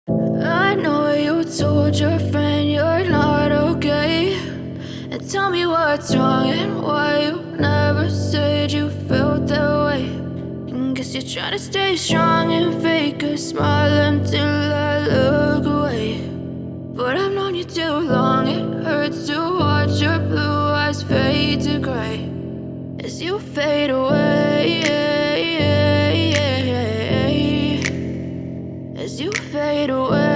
I know you told your friend you're not okay. And tell me what's wrong and why you never said you felt that way. And guess you're trying to stay strong and fake a smile until I look away. But I've known you too long, it hurts to watch your blue eyes fade to gray as you fade away. As you fade away.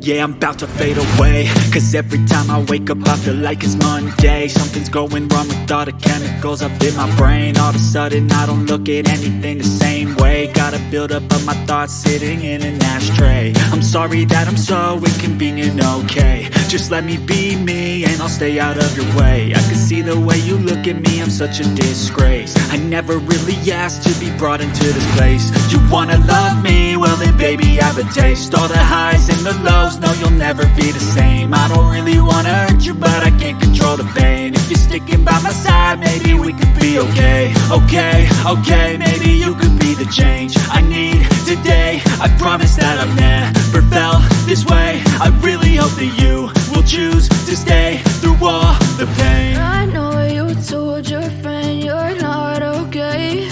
Yeah, I'm about to fade away, cause every time I wake up I feel like it's Monday. Something's going wrong with all the chemicals up in my brain. All of a sudden I don't look at anything the same way. Got a buildup of my thoughts sitting in an ashtray. I'm sorry that I'm so inconvenient, okay. Just let me be me and I'll stay out of your way. I can see the way you look at me, I'm such a disgrace. I never really asked to be brought into this place. You wanna love me? Well then baby I have a taste. All the highs and the lows, no you'll never be the same. I don't really wanna hurt you but I can't control the pain. If you're sticking by my side maybe we could be okay. Okay, maybe you could be the change I need today. I promise that I've never felt this way. I really hope that you will choose to stay through all the pain. I know you told your friend you're not okay.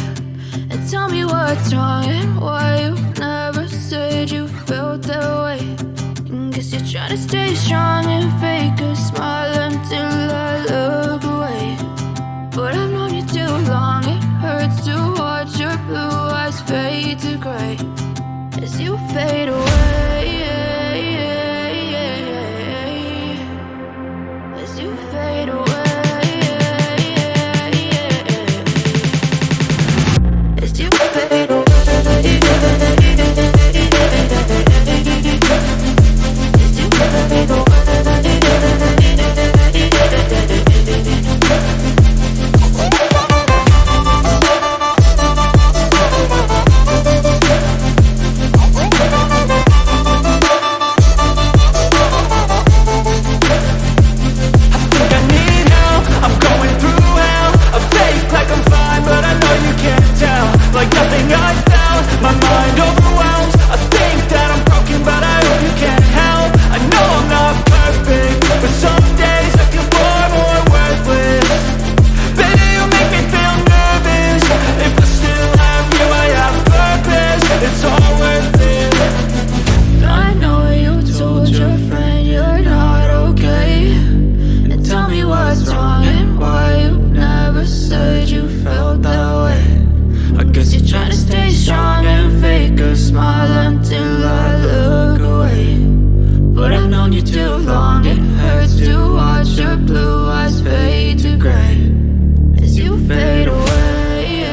And tell me what's wrong and why you never said you felt that way. And guess you're trying to stay strong and fake a smile until I look away. But I've known you too long, it hurts to watch your blue eyes fade to gray as you fade away. As you fade away. As you fade away. As you fade away. Like nothing I felt, my mind overwhelms. I think that I'm broken, but I hope you can't help. I know I'm not perfect, but some days I feel far more worthless. Baby, you make me feel nervous. If I still have you, I have purpose. It's all worth it. I know you told your friend you're not okay. And tell me what's wrong and why you never said you felt that way. I guess you're trying to stay strong and fake a smile until I look away. But I've known you too long, it hurts to watch your blue eyes fade to gray as you fade away.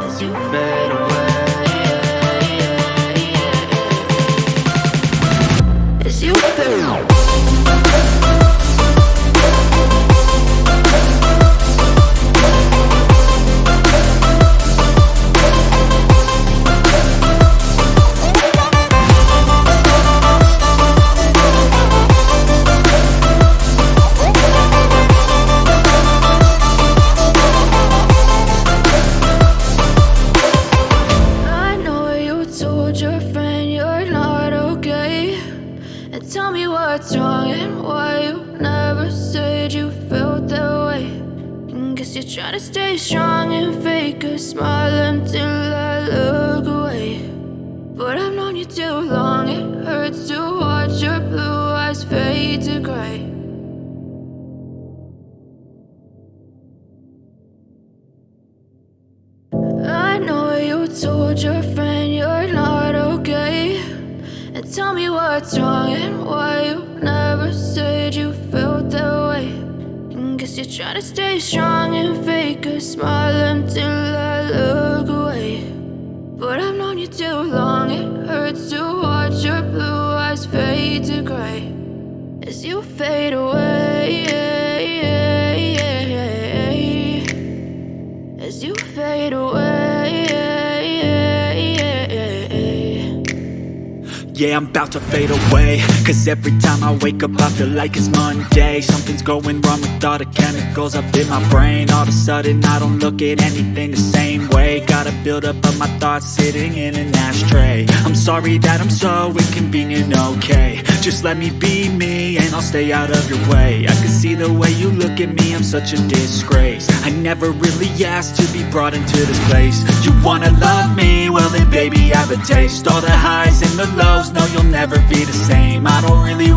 As you fade away. As you fade away. Tell me what's wrong and why you never said you felt that way. And guess you're trying to stay strong and fake a smile until I look away. But I've known you too long, it hurts to watch your blue eyes fade to gray. I know you told your friend you're not okay. And tell me what's wrong and why you never said you felt that way. And guess you're trying to stay strong and fake a smile until I look away. But I've known you too long, it hurts to watch your blue eyes fade to gray as you fade away. As you fade away. yeah, I'm about to fade away. Cause every time I wake up I feel like it's Monday. Something's going wrong with all the chemicals up in my brain. All of a sudden I don't look at anything the same way. Gotta build up of my thoughts sitting in an ashtray. I'm sorry that I'm so inconvenient, okay. Just let me be me and I'll stay out of your way. I can see the way you look at me, I'm such a disgrace. I never really asked to be brought into this place. You wanna love me? Well then baby I have a taste. All the highs and the lows, no you'll never be the same. I don't really want